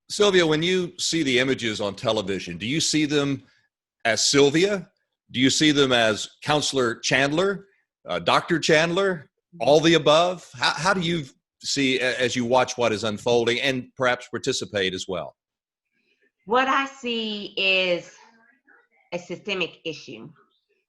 Sylvia, when you see the images on television, do you see them as Sylvia? Do you see them as Counselor Chandler, Dr. Chandler, all the above? How do you see as you watch what is unfolding and perhaps participate as well? What I see is a systemic issue.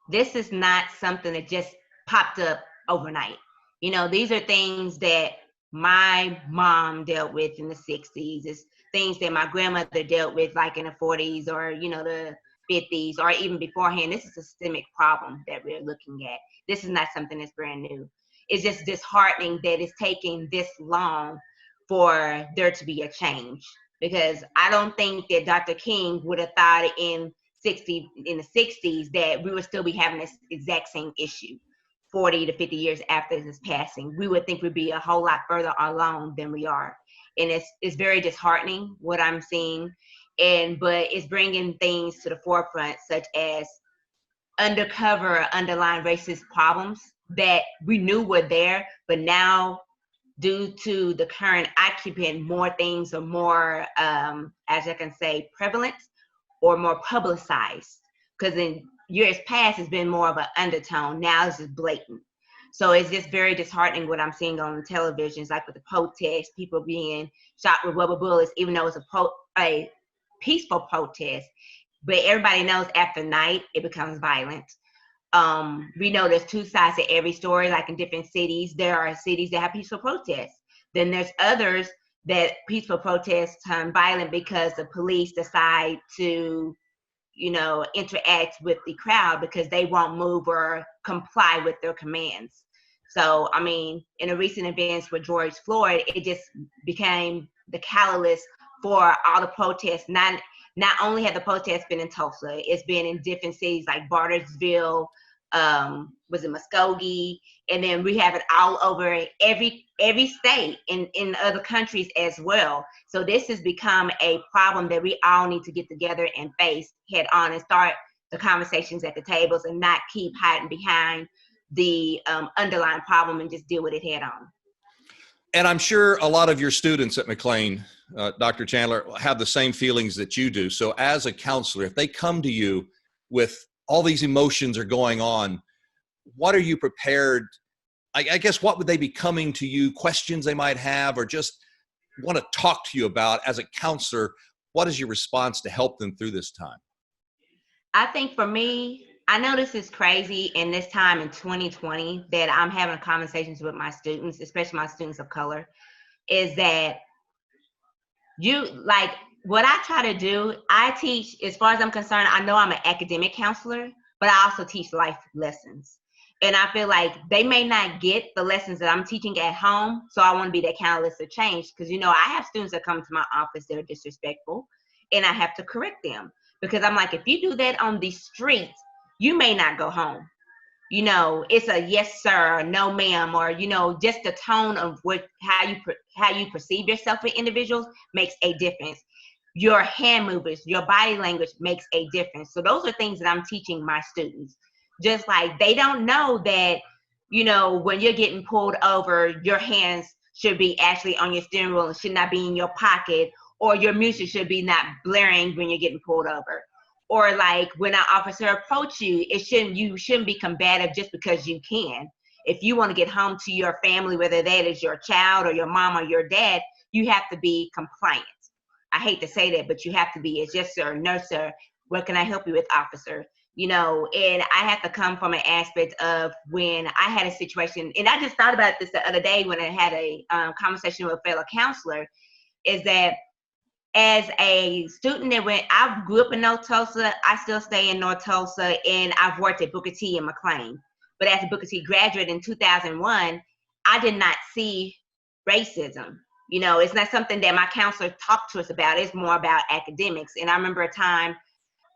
This is not something that just popped up overnight. These are things that my mom dealt with in the 60s. It's things that my grandmother dealt with like in the 40s or, the 50s or even beforehand. This is a systemic problem that we're looking at. This is not something that's brand new. It's just disheartening that it's taking this long for there to be a change, because I don't think that Dr. King would have thought in the 60s that we would still be having this exact same issue 40 to 50 years after his passing. We would think we'd be a whole lot further along than we are. And it's very disheartening what I'm seeing. But it's bringing things to the forefront, such as undercover or underlying racist problems that we knew were there, but now due to the current occupant, more things are more, as I can say, prevalent or more publicized. Because in years past, it's been more of an undertone. Now it's just blatant. So it's just very disheartening what I'm seeing on televisions, like with the protests, people being shot with rubber bullets, even though it's a peaceful protest. But everybody knows after night, it becomes violent. We know there's two sides to every story. Like in different cities, there are cities that have peaceful protests. Then there's others that peaceful protests turn violent because the police decide to, interact with the crowd because they won't move or comply with their commands. So, in the recent events with George Floyd, it just became the catalyst for all the protests. Not only have the protests been in Tulsa, it's been in different cities like Bartersville, was it Muskogee, and then we have it all over every state in other countries as well. So this has become a problem that we all need to get together and face head on and start the conversations at the tables and not keep hiding behind the underlying problem and just deal with it head on. And I'm sure a lot of your students at McLain, Dr. Chandler, have the same feelings that you do. So as a counselor, if they come to you with all these emotions are going on, what are you prepared? I guess, what would they be coming to you, questions they might have, or just want to talk to you about as a counselor? What is your response to help them through this time? I think for me, I know this is crazy in this time in 2020 that I'm having conversations with my students, especially my students of color, is that what I try to do, I teach, as far as I'm concerned, I know I'm an academic counselor, but I also teach life lessons. And I feel like they may not get the lessons that I'm teaching at home. So I want to be that catalyst of change. Because, I have students that come to my office that are disrespectful and I have to correct them. Because I'm like, if you do that on the street, you may not go home. It's a yes, sir, or no, ma'am, or, just the tone of how you perceive yourself with individuals makes a difference. Your hand movements, your body language makes a difference. So those are things that I'm teaching my students. Just like they don't know that, when you're getting pulled over, your hands should be actually on your steering wheel and should not be in your pocket, or your music should be not blaring when you're getting pulled over. Or like when an officer approach you, you shouldn't be combative just because you can. If you want to get home to your family, whether that is your child or your mom or your dad, you have to be compliant. I hate to say that, but you have to be. It's yes, sir, no, sir. What can I help you with, officer? And I have to come from an aspect of when I had a situation, and I just thought about this the other day when I had a conversation with a fellow counselor, is that as a student I grew up in North Tulsa, I still stay in North Tulsa, and I've worked at Booker T and McLain. But as a Booker T graduate in 2001, I did not see racism. It's not something that my counselor talked to us about. It's more about academics. And I remember a time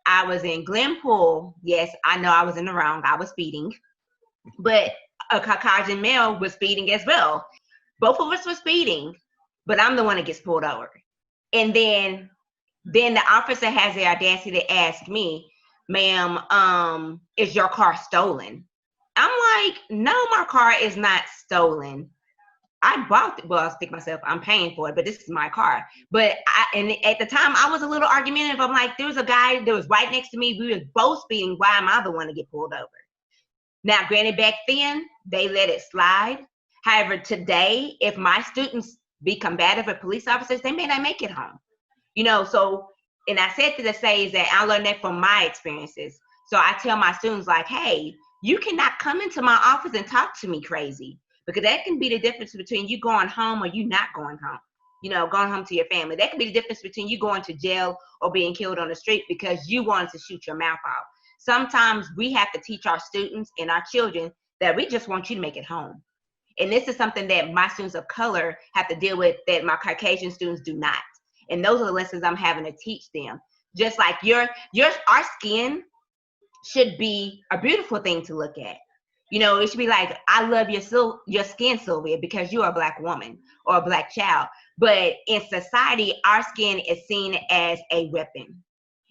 I was in Glenpool. Yes, I know I was in the wrong. I was speeding. But a Caucasian male was speeding as well. Both of us were speeding, but I'm the one that gets pulled over. And then the officer has the audacity to ask me, ma'am, is your car stolen? I'm like, no, my car is not stolen. I'll speak myself, I'm paying for it, but this is my car. But and at the time I was a little argumentative. I'm like, there was a guy that was right next to me. We was both speeding. Why am I the one to get pulled over? Now, granted, back then they let it slide. However, today, if my students be combative with police officers, they may not make it home. So, and I said to say is that I learned that from my experiences. So I tell my students like, hey, you cannot come into my office and talk to me crazy, because that can be the difference between you going home or you not going home, going home to your family. That can be the difference between you going to jail or being killed on the street because you wanted to shoot your mouth off. Sometimes we have to teach our students and our children that we just want you to make it home. And this is something that my students of color have to deal with that my Caucasian students do not. And those are the lessons I'm having to teach them. Just like our skin should be a beautiful thing to look at. It should be like, I love your skin, Sylvia, because you're a Black woman or a Black child. But in society, our skin is seen as a weapon.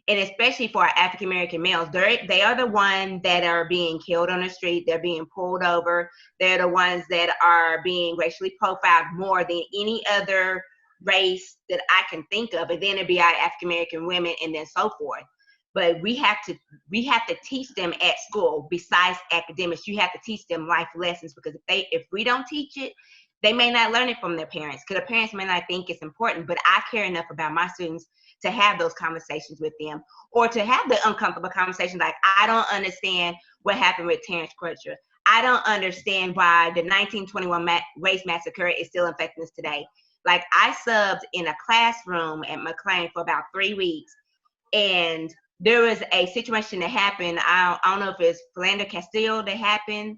And especially for our African-American males, they are the ones that are being killed on the street. They're being pulled over. They're the ones that are being racially profiled more than any other race that I can think of. And then it'd be our African-American women and then so forth. But we have to teach them at school. Besides academics, you have to teach them life lessons, because if we don't teach it, they may not learn it from their parents, because their parents may not think it's important. But I care enough about my students to have those conversations with them, or to have the uncomfortable conversations like, I don't understand what happened with Terrence Crutcher. I don't understand why the 1921 race massacre is still affecting us today. Like, I subbed in a classroom at McLain for about 3 weeks, and there was a situation that happened. I don't know if it's Philander Castile that happened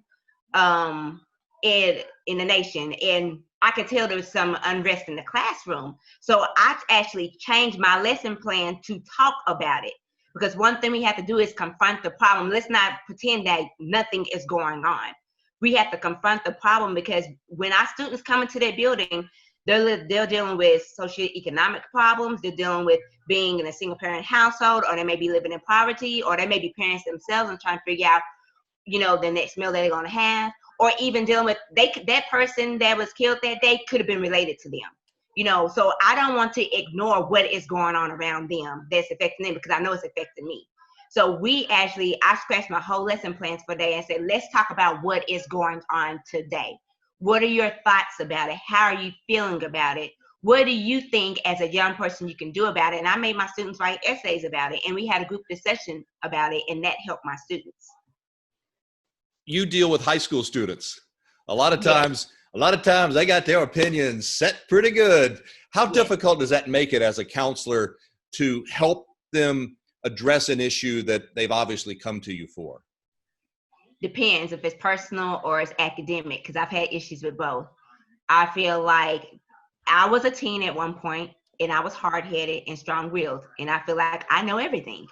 in the nation, and I could tell there was some unrest in the classroom. So I actually changed my lesson plan to talk about it, because one thing we have to do is confront the problem. Let's not pretend that nothing is going on. We have to confront the problem, because when our students come into their building, they're dealing with socioeconomic problems. They're dealing with being in a single parent household, or they may be living in poverty, or they may be parents themselves and trying to figure out, the next meal that they're going to have. Or even dealing with that person that was killed that day could have been related to them. So I don't want to ignore what is going on around them that's affecting them, because I know it's affecting me. So I scratched my whole lesson plans for the day and said, let's talk about what is going on today. What are your thoughts about it? How are you feeling about it? What do you think as a young person you can do about it? And I made my students write essays about it, and we had a group discussion about it, and that helped my students. You deal with high school students. A lot of times they got their opinions set pretty good. How difficult does that make it as a counselor to help them address an issue that they've obviously come to you for? Depends if it's personal or it's academic, because I've had issues with both. I feel like I was a teen at one point, and I was hard-headed and strong-willed, and I feel like I know everything.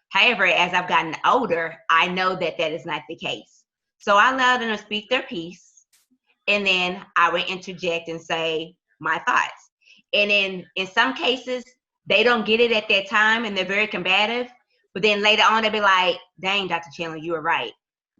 However, as I've gotten older, I know that is not the case. So I allowed them to speak their piece, and then I would interject and say my thoughts. And in some cases, they don't get it at that time, and they're very combative. But then later on, they'll be like, dang, Dr. Chandler, you were right.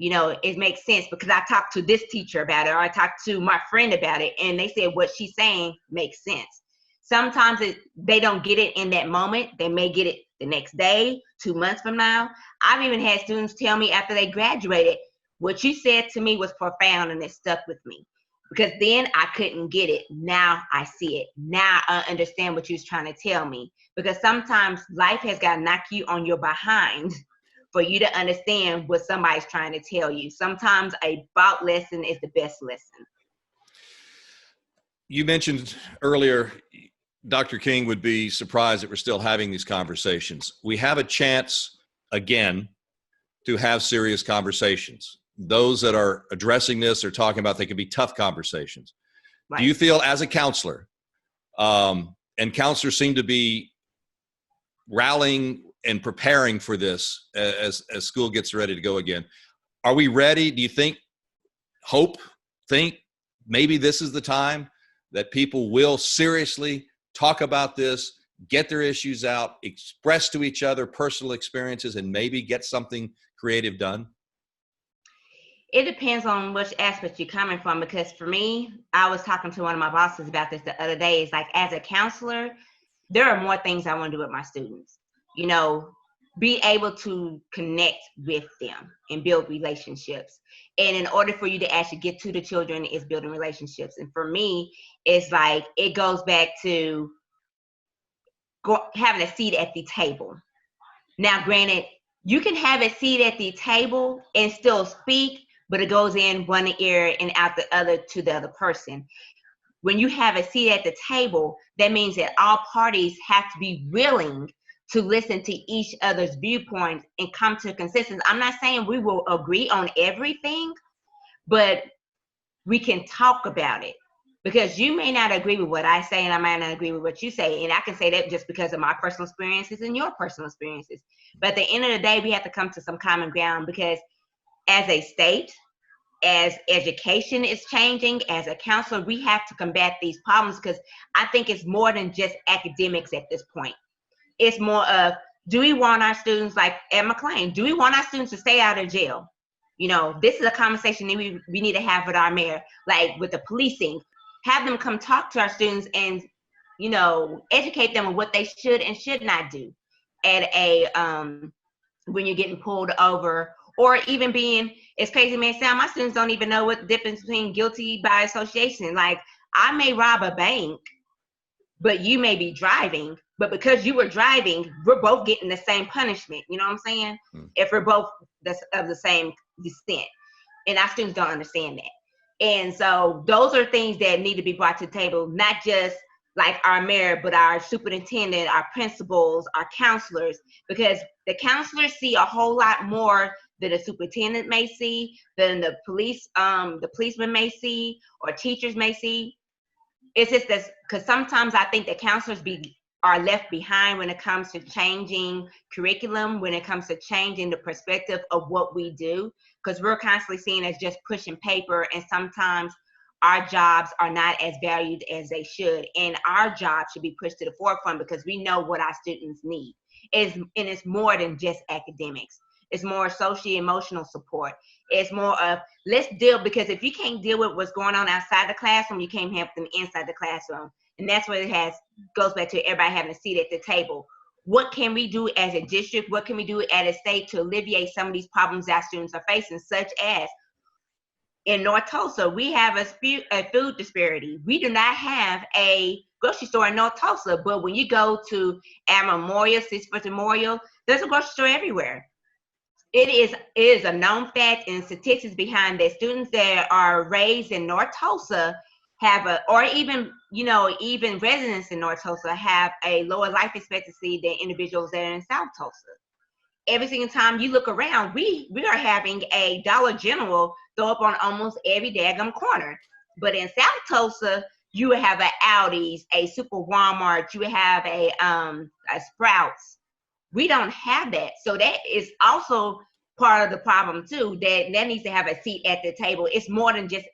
It makes sense, because I talked to this teacher about it, or I talked to my friend about it, and they said what she's saying makes sense. Sometimes they don't get it in that moment. They may get it the next day, 2 months from now. I've even had students tell me after they graduated, what you said to me was profound, and it stuck with me, because then I couldn't get it. Now I see it. Now I understand what you was trying to tell me, because sometimes life has got to knock you on your behind for you to understand what somebody's trying to tell you. Sometimes a bout lesson is the best lesson. You mentioned earlier, Dr. King would be surprised that we're still having these conversations. We have a chance again to have serious conversations. Those that are addressing this are talking about they can be tough conversations. Right. Do you feel as a counselor, and counselors seem to be rallying and preparing for this as school gets ready to go again, are we ready? Do you think maybe this is the time that people will seriously talk about this, get their issues out, express to each other personal experiences, and maybe get something creative done? It depends on which aspect you're coming from, because for me, I was talking to one of my bosses about this the other day. It's like, as a counselor, there are more things I want to do with my students. You know, be able to connect with them and build relationships. And in order for you to actually get to the children is building relationships. And for me, it's like, it goes back to having a seat at the table. Now, granted, you can have a seat at the table and still speak, but it goes in one ear and out the other to the other person. When you have a seat at the table, that means that all parties have to be willing to listen to each other's viewpoints and come to a consensus. I'm not saying we will agree on everything, but we can talk about it. Because you may not agree with what I say, and I might not agree with what you say. And I can say that just because of my personal experiences and your personal experiences. But at the end of the day, we have to come to some common ground, because as a state, as education is changing, as a counselor, we have to combat these problems, because I think it's more than just academics at this point. It's more of, do we want our students, like at McLain, do we want our students to stay out of jail? You know, this is a conversation that we need to have with our mayor, like with the policing. Have them come talk to our students and, you know, educate them on what they should and should not do at a when you're getting pulled over, or even being, as crazy as it may sound, my students don't even know what the difference between guilty by association. Like, I may rob a bank, but you may be driving, but because you were driving, we're both getting the same punishment. You know what I'm saying? If we're both of the same descent. And our students don't understand that. And so those are things that need to be brought to the table, not just like our mayor, but our superintendent, our principals, our counselors, because the counselors see a whole lot more than a superintendent may see, than the policeman may see, or teachers may see. It's just this, because sometimes I think that counselors are left behind when it comes to changing curriculum, when it comes to changing the perspective of what we do, because we're constantly seen as just pushing paper, and sometimes our jobs are not as valued as they should, and our job should be pushed to the forefront, because we know what our students need. And it's more than just academics. It's more social emotional support. It's more of, let's deal, because if you can't deal with what's going on outside the classroom, you can't help them inside the classroom. And that's what it goes back to everybody having a seat at the table. What can we do as a district? What can we do at a state to alleviate some of these problems our students are facing, such as in North Tulsa, we have a food disparity. We do not have a grocery store in North Tulsa, but when you go to our Memorial, 6th Memorial, there's a grocery store everywhere. It is a known fact, and statistics behind that students that are raised in North Tulsa or even residents in North Tulsa have a lower life expectancy than individuals that are in South Tulsa. Every single time you look around, we are having a Dollar General throw up on almost every daggum corner. But in South Tulsa, you would have an Aldi's, a Super Walmart, you would have a Sprouts. We don't have that. So that is also part of the problem too, that needs to have a seat at the table. It's more than just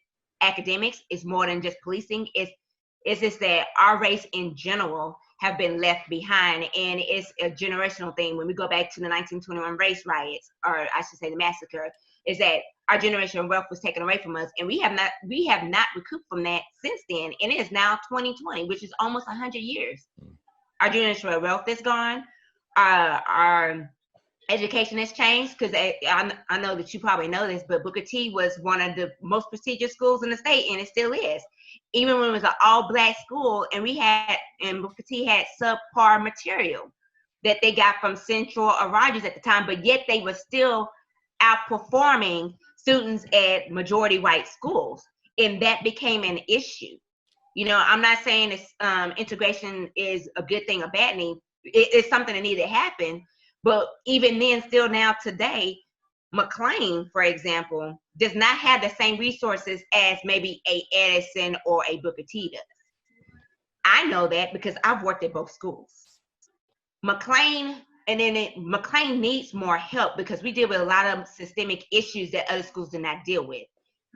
academics. It's more than just policing. It's just that our race in general have been left behind, and it's a generational thing. When we go back to the 1921 race riots, or I should say the massacre, is that our generational wealth was taken away from us, and we have not recouped from that since then. And it is now 2020, which is almost 100 years. Our generational wealth is gone. Our education has changed, because I know that you probably know this, but Booker T was one of the most prestigious schools in the state, and it still is. Even when it was an all-black school, and Booker T had subpar material that they got from Central or Rogers at the time, but yet they were still outperforming students at majority white schools, and that became an issue. You know, I'm not saying integration is a good thing or bad thing. It's something that needed to happen. But even then, still now today, McLain, for example, does not have the same resources as maybe a Edison or a Booker T does. I know that because I've worked at both schools. McLain needs more help, because we deal with a lot of systemic issues that other schools do not deal with.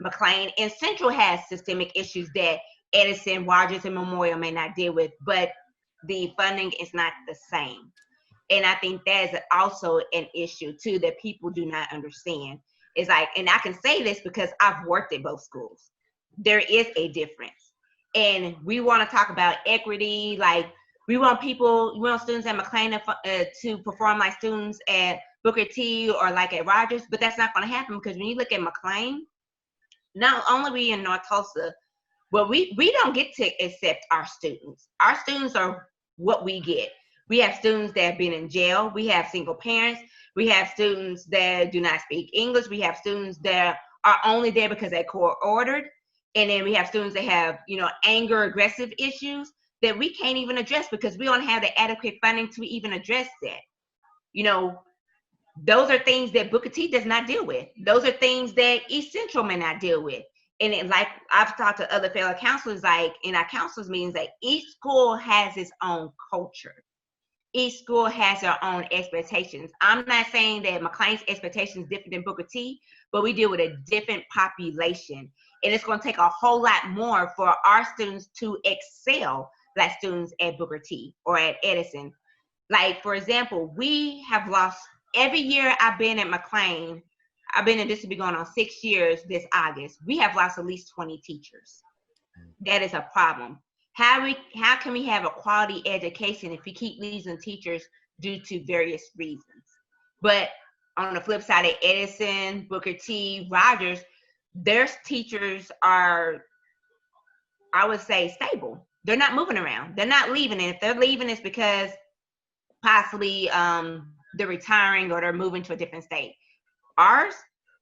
McLain and Central has systemic issues that Edison, Rogers, and Memorial may not deal with, but the funding is not the same. And I think that is also an issue too that people do not understand. It's like, and I can say this because I've worked at both schools. There is a difference. And we want to talk about equity. Like, we want students at McLain to perform like students at Booker T or like at Rogers, but that's not going to happen, because when you look at McLain, not only we in North Tulsa, but we don't get to accept our students. Our students are what we get. We have students that have been in jail. We have single parents. We have students that do not speak English. We have students that are only there because they're court ordered. And then we have students that have, anger, aggressive issues that we can't even address because we don't have the adequate funding to even address that. Those are things that Booker T does not deal with. Those are things that East Central may not deal with. And like I've talked to other fellow counselors, like in our counselors meetings, like each school has its own culture. Each school has their own expectations. I'm not saying that McLain's expectations is different than Booker T, but we deal with a different population. And it's going to take a whole lot more for our students to excel like students at Booker T or at Edison. Like, for example, we have lost, every year I've been at McLain, this will be going on 6 years this August, we have lost at least 20 teachers. That is a problem. How can we have a quality education if we keep losing teachers due to various reasons? But on the flip side of Edison, Booker T, Rogers, their teachers are, I would say, stable. They're not moving around. They're not leaving. And if they're leaving, it's because possibly they're retiring or they're moving to a different state. Ours,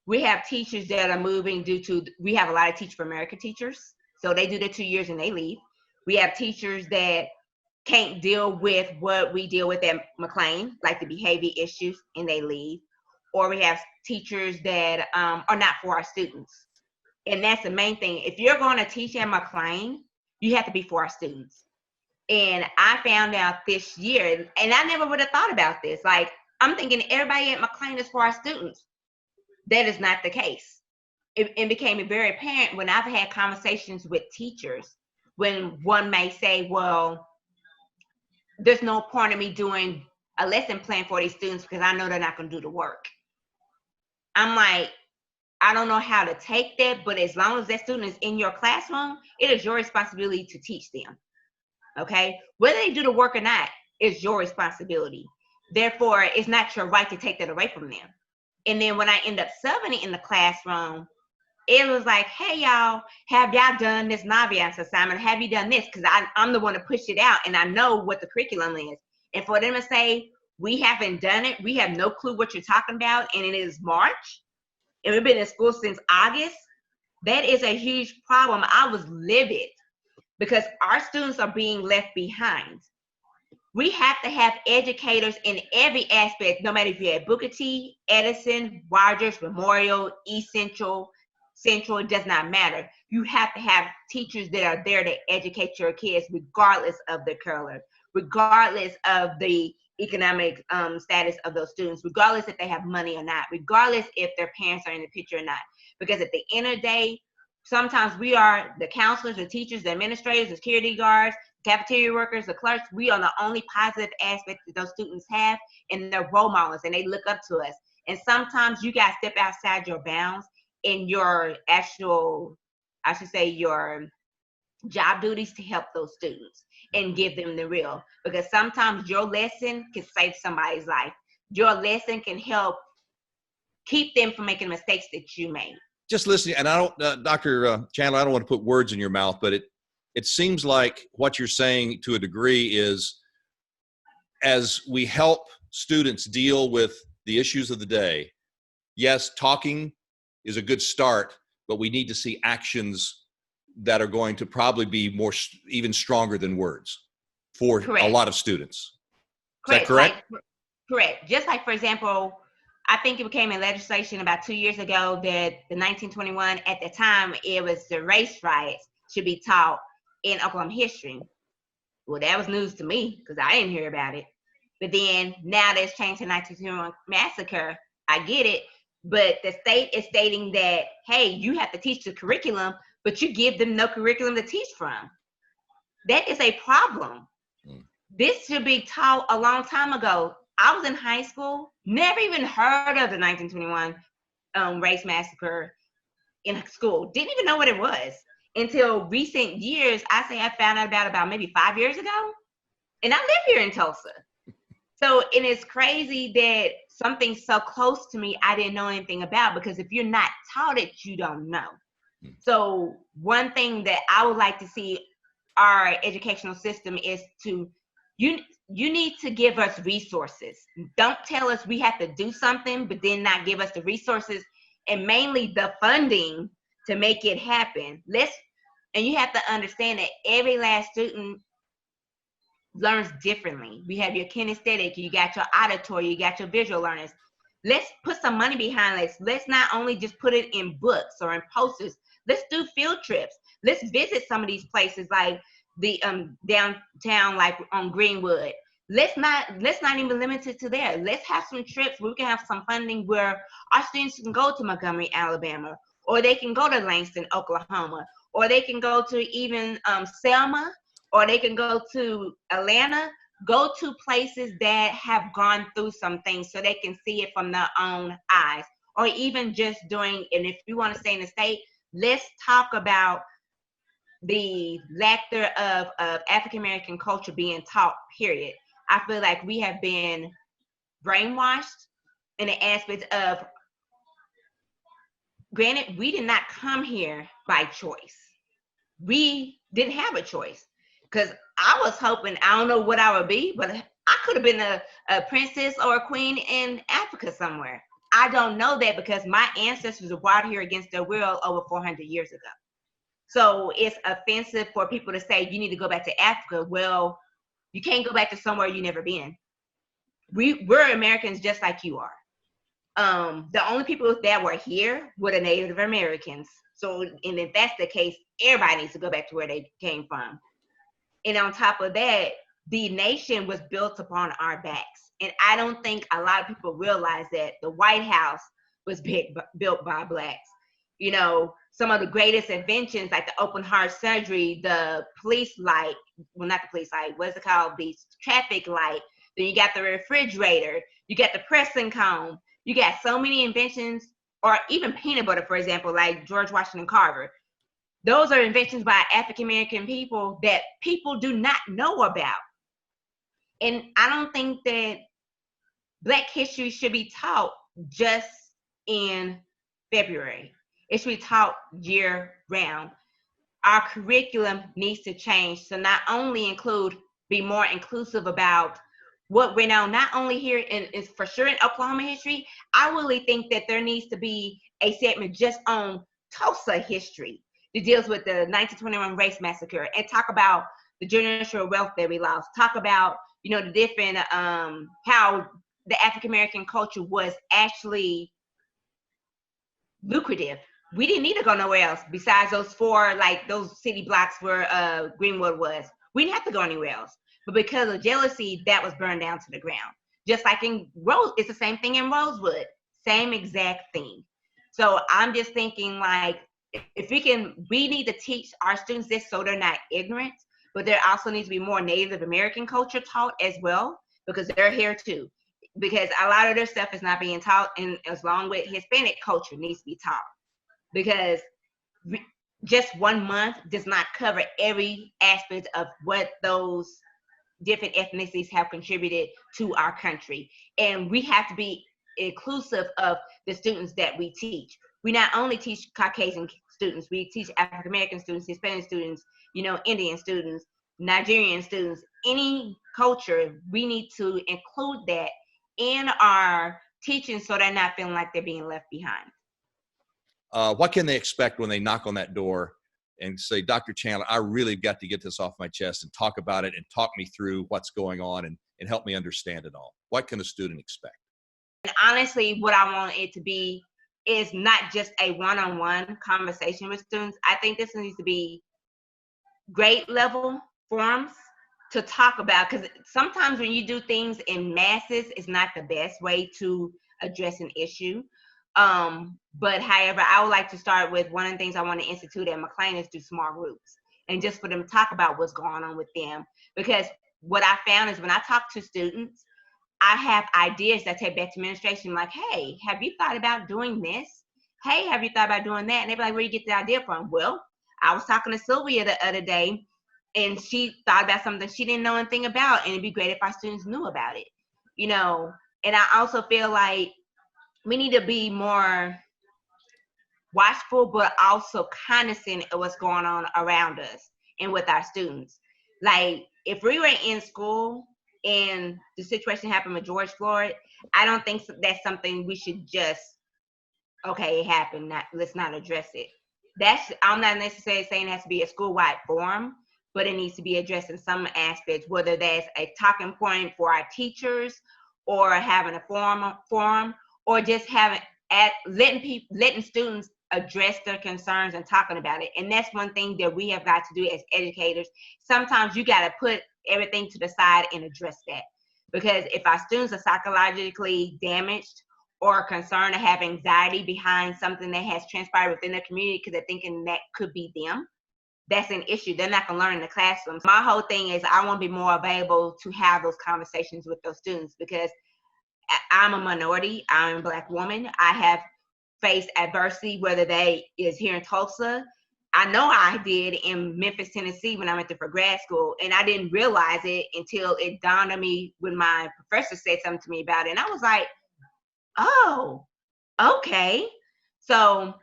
we have teachers that are moving we have a lot of Teach for America teachers. So they do their 2 years and they leave. We have teachers that can't deal with what we deal with at McLain, like the behavior issues, and they leave. Or we have teachers that are not for our students. And that's the main thing. If you're going to teach at McLain, you have to be for our students. And I found out this year, and I never would have thought about this. Like, I'm thinking everybody at McLain is for our students. That is not the case. It became very apparent when I've had conversations with teachers, when one may say, well, there's no point in me doing a lesson plan for these students because I know they're not going to do the work. I'm like, I don't know how to take that, but as long as that student is in your classroom, it is your responsibility to teach them. Okay? Whether they do the work or not is your responsibility. Therefore, it's not your right to take that away from them. And then when I end up subbing it in the classroom, it was like, hey, y'all, have y'all done this Naviance assignment? Have you done this? Because I'm the one to push it out, and I know what the curriculum is. And for them to say, we haven't done it, we have no clue what you're talking about, and it is March, and we've been in school since August, that is a huge problem. I was livid because our students are being left behind. We have to have educators in every aspect, no matter if you're at Booker T, Edison, Rogers, Memorial, East Central, it does not matter. You have to have teachers that are there to educate your kids regardless of the color, regardless of the economic status of those students, regardless if they have money or not, regardless if their parents are in the picture or not. Because at the end of the day, sometimes we are the counselors, the teachers, the administrators, the security guards, cafeteria workers, the clerks, we are the only positive aspect that those students have, and they're role models and they look up to us. And sometimes you guys step outside your bounds in your actual, I should say, your job duties to help those students and give them the real. Because sometimes your lesson can save somebody's life. Your lesson can help keep them from making mistakes that you made. Just listening, and I don't, Dr. Chandler, I don't want to put words in your mouth, but it seems like what you're saying to a degree is, as we help students deal with the issues of the day, yes, talking is a good start, but we need to see actions that are going to probably be even stronger than words for Correct. A lot of students. Correct. Is that correct? Correct. Just like, for example, I think it became in legislation about 2 years ago that the 1921, at the time, it was the race riots should be taught in Oklahoma history. Well, that was news to me because I didn't hear about it. But then now that's changed to 1921 massacre. I get it. But the state is stating that, hey, you have to teach the curriculum, but you give them no curriculum to teach from. That is a problem. This should be taught a long time ago. I was in high school, never even heard of the 1921 race massacre in school. Didn't even know what it was until recent years. I say I found out about maybe 5 years ago, and I live here in Tulsa. So it is crazy that something so close to me I didn't know anything about, because if you're not taught it, you don't know. So one thing that I would like to see our educational system is to, you need to give us resources. Don't tell us we have to do something, but then not give us the resources and mainly the funding to make it happen. And you have to understand that every last student learns differently. We have your kinesthetic, you got your auditory, you got your visual learners. Let's put some money behind this. Let's not only just put it in books or in posters. Let's do field trips. Let's visit some of these places like the downtown, like on Greenwood. Let's not even limit it to there. Let's have some trips where we can have some funding where our students can go to Montgomery, Alabama, or they can go to Langston, Oklahoma, or they can go to even Selma, or they can go to Atlanta. Go to places that have gone through some things so they can see it from their own eyes. Or even just doing, and if you want to stay in the state, let's talk about the lack there of African American culture being taught, period. I feel like we have been brainwashed in the aspect of, granted, we did not come here by choice. We didn't have a choice. Because I was hoping, I don't know what I would be, but I could have been a princess or a queen in Africa somewhere. I don't know that because my ancestors were brought here against their will over 400 years ago. So it's offensive for people to say you need to go back to Africa. Well, you can't go back to somewhere you've never been. We're Americans just like you are. The only people that were here were the Native Americans. So, and if that's the case, everybody needs to go back to where they came from. And on top of that, the nation was built upon our backs. And I don't think a lot of people realize that the White House was built by Blacks. You know, some of the greatest inventions, like the open heart surgery, the police light, well, not the police light, what's it called? The traffic light. Then you got the refrigerator, you got the pressing comb, you got so many inventions, or even peanut butter, for example, like George Washington Carver. Those are inventions by African American people that people do not know about. And I don't think that Black history should be taught just in February. It should be taught year round. Our curriculum needs to change to not only be more inclusive about what we're now, not only here in for sure in Oklahoma history. I really think that there needs to be a segment just on Tulsa history that deals with the 1921 race massacre and talk about the generational wealth that we lost. Talk about, you know, the different, how the African American culture was actually lucrative. We didn't need to go nowhere else besides those four, like those city blocks where Greenwood was. We didn't have to go anywhere else. But because of jealousy, that was burned down to the ground. Just like in it's the same thing in Rosewood. Same exact thing. So I'm just thinking, like, if we need to teach our students this so they're not ignorant, but there also needs to be more Native American culture taught as well, because they're here too. Because a lot of their stuff is not being taught, and as long with Hispanic culture needs to be taught. Because just 1 month does not cover every aspect of what those different ethnicities have contributed to our country. And we have to be inclusive of the students that we teach. We not only teach Caucasian students, we teach African American students, Hispanic students, you know, Indian students, Nigerian students, any culture. We need to include that in our teaching so they're not feeling like they're being left behind. What can they expect when they knock on that door and say, Dr. Chandler, I really got to get this off my chest and talk about it and talk me through what's going on and help me understand it all? What can a student expect? And honestly, what I want it to be is not just a one-on-one conversation with students. I think this needs to be grade level forums to talk about, because sometimes when you do things in masses, it's not the best way to address an issue. But however, I would like to start with one of the things I want to institute at McLain is do small groups, and just for them to talk about what's going on with them. Because what I found is when I talk to students, I have ideas that I take back to administration, like, hey, have you thought about doing this? Hey, have you thought about doing that? And they'd be like, where you get the idea from? Well, I was talking to Sylvia the other day, and she thought about something she didn't know anything about, and it'd be great if our students knew about it, you know. And I also feel like we need to be more watchful, but also cognizant of what's going on around us and with our students. Like, if we were in school and the situation happened with George Floyd, I don't think that's something we should just, okay, it happened, let's not address it. I'm not necessarily saying it has to be a school-wide forum, but it needs to be addressed in some aspects, whether that's a talking point for our teachers, or having a forum, or just letting students address their concerns and talking about it. And that's one thing that we have got to do as educators. Sometimes you got to put everything to the side and address that, because if our students are psychologically damaged or concerned or have anxiety behind something that has transpired within their community because they're thinking that could be them, that's an issue. They're not going to learn in the classroom. My whole thing is I want to be more available to have those conversations with those students, because I'm a minority. I'm a Black woman. I have faced adversity, whether that is here in Tulsa. I know I did in Memphis, Tennessee when I went there for grad school, and I didn't realize it until it dawned on me when my professor said something to me about it. And I was like, oh, okay. So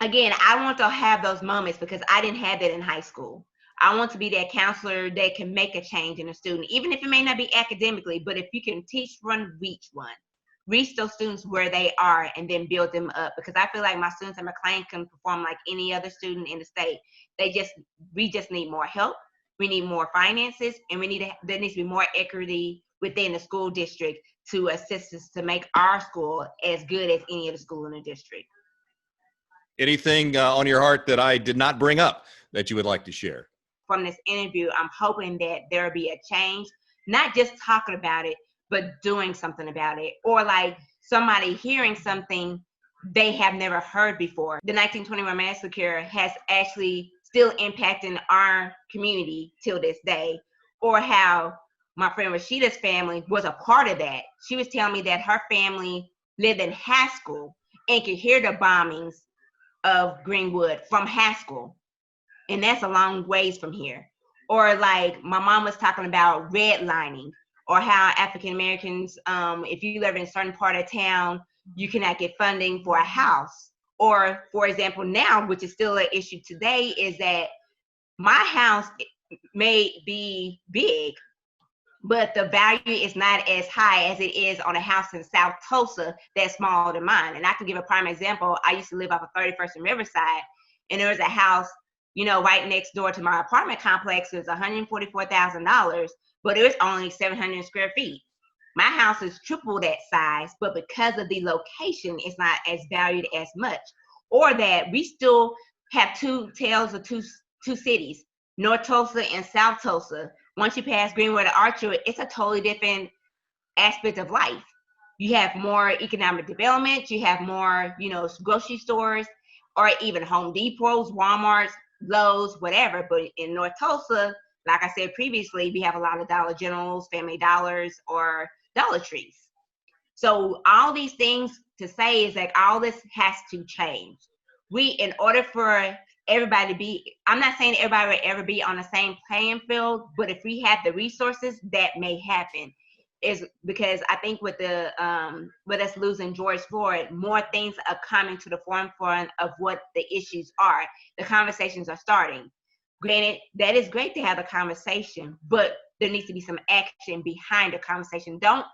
again, I want to have those moments because I didn't have that in high school. I want to be that counselor that can make a change in a student, even if it may not be academically, but if you can teach one, reach those students where they are and then build them up. Because I feel like my students at McLain can perform like any other student in the state. We just need more help. We need more finances, and there needs to be more equity within the school district to assist us to make our school as good as any other school in the district. Anything on your heart that I did not bring up that you would like to share? From this interview, I'm hoping that there'll be a change, not just talking about it, but doing something about it, or like somebody hearing something they have never heard before. The 1921 massacre has actually still impacting our community till this day, or how my friend Rashida's family was a part of that. She was telling me that her family lived in Haskell and could hear the bombings of Greenwood from Haskell, and that's a long ways from here. Or like my mom was talking about redlining, or how African Americans, if you live in a certain part of town, you cannot get funding for a house. Or for example, now, which is still an issue today, is that my house may be big, but the value is not as high as it is on a house in South Tulsa that's smaller than mine. And I can give a prime example. I used to live off of 31st and Riverside, and there was a house, right next door to my apartment complex. It was $144,000, but it was only 700 square feet. My house is triple that size, but because of the location, it's not as valued as much. Or that we still have two tales of two cities, North Tulsa and South Tulsa. Once you pass Greenwood to Archer, it's a totally different aspect of life. You have more economic development. You have more, grocery stores, or even Home Depots, Walmarts, Lowe's, whatever. But in North Tulsa, like I said previously, we have a lot of Dollar Generals, Family Dollars, or Dollar Trees. So all these things to say is like all this has to change. In order for everybody to be, I'm not saying everybody will ever be on the same playing field, but if we have the resources, that may happen. Is because I think with us losing George Floyd, more things are coming to the forefront of what the issues are. The conversations are starting. Granted, that is great to have a conversation, but there needs to be some action behind the conversation. Don't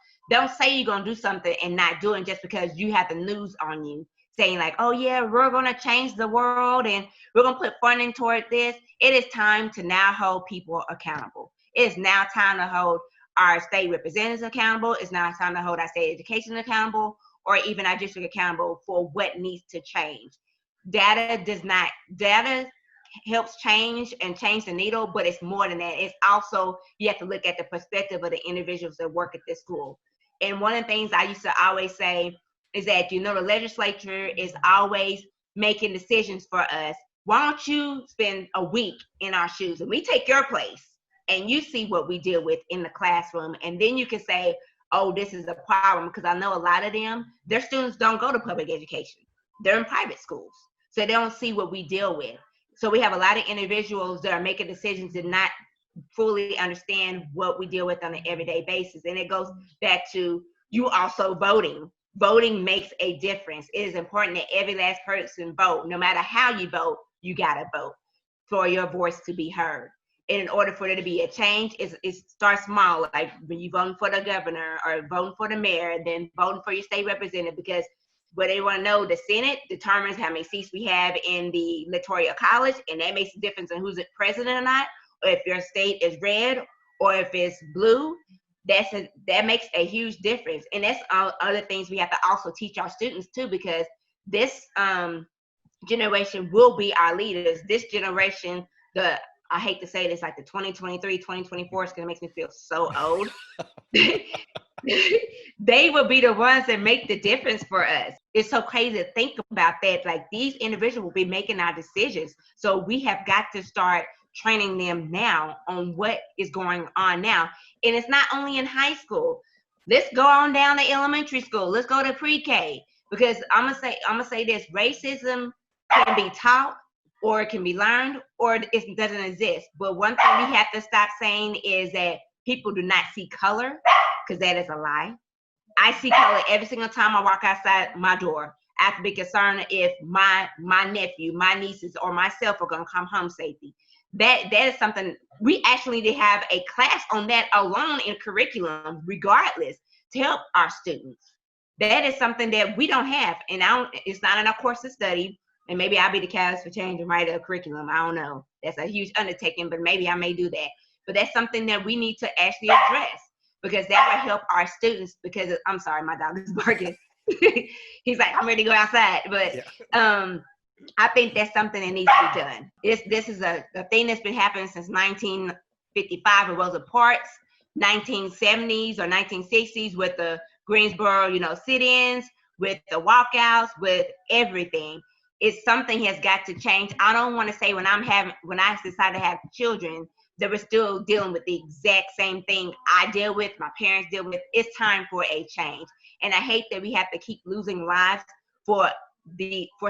say you're gonna do something and not do it just because you have the news on you saying like, oh yeah, we're gonna change the world and we're gonna put funding toward this. It is time to now hold people accountable. It is now time to hold our state representatives accountable. It's now time to hold our state education accountable, or even our district accountable for what needs to change. Data helps change the needle, but it's more than that. It's also, you have to look at the perspective of the individuals that work at this school. And one of the things I used to always say is that, the legislature is always making decisions for us. Why don't you spend a week in our shoes and we take your place and you see what we deal with in the classroom, and then you can say, oh, this is a problem, because I know a lot of them, their students don't go to public education. They're in private schools. So they don't see what we deal with. So we have a lot of individuals that are making decisions and not fully understand what we deal with on an everyday basis. And it goes back to you also voting. Voting makes a difference. It is important that every last person vote. No matter how you vote, you gotta vote for your voice to be heard. And in order for there to be a change, it starts small, like when you voting for the governor or voting for the mayor, then voting for your state representative, because what they want to know, the Senate determines how many seats we have in the electoral college, and that makes a difference in who's the president or not, or if your state is red or if it's blue. That makes a huge difference. And that's other things we have to also teach our students too, because this generation will be our leaders. This generation, I hate to say this, like the 2023, 2024 is going to make me feel so old. They will be the ones that make the difference for us. It's so crazy to think about that. Like, these individuals will be making our decisions. So we have got to start training them now on what is going on now. And it's not only in high school. Let's go on down to elementary school. Let's go to pre-K. Because I'm gonna say this: racism can be taught, or it can be learned, or it doesn't exist. But one thing we have to stop saying is that people do not see color, because that is a lie. I see color every single time I walk outside my door. I have to be concerned if my nephew, my nieces, or myself are going to come home safely. That is something we actually need to have a class on that alone in curriculum, regardless, to help our students. That is something that we don't have, and it's not in our course of study. And maybe I'll be the catalyst for change and write a curriculum. I don't know. That's a huge undertaking, but maybe I may do that. But that's something that we need to actually address, because that will help our students. Because I'm sorry, my dog is barking. He's like, I'm ready to go outside. But yeah. I think that's something that needs to be done. This is a thing that's been happening since 1955 in Rosa Parks, 1970s or 1960s with the Greensboro, sit-ins, with the walkouts, with everything. It's something has got to change. I don't want to say when I decide to have children that we're still dealing with the exact same thing I deal with, my parents deal with. It's time for a change. And I hate that we have to keep losing lives for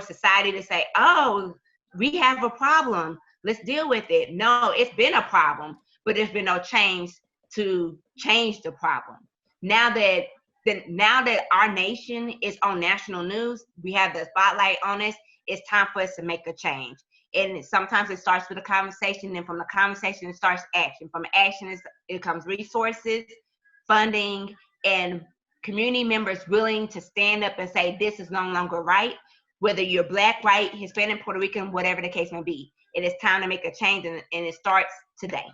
society to say, oh, we have a problem, let's deal with it. No, it's been a problem, but there's been no change to change the problem. Now that our nation is on national news, we have the spotlight on us, it's time for us to make a change. And sometimes it starts with a conversation, and from the conversation it starts action. From action it comes resources, funding, and community members willing to stand up and say, this is no longer right. Whether you're Black, white, Hispanic, Puerto Rican, whatever the case may be, it is time to make a change, and it starts today.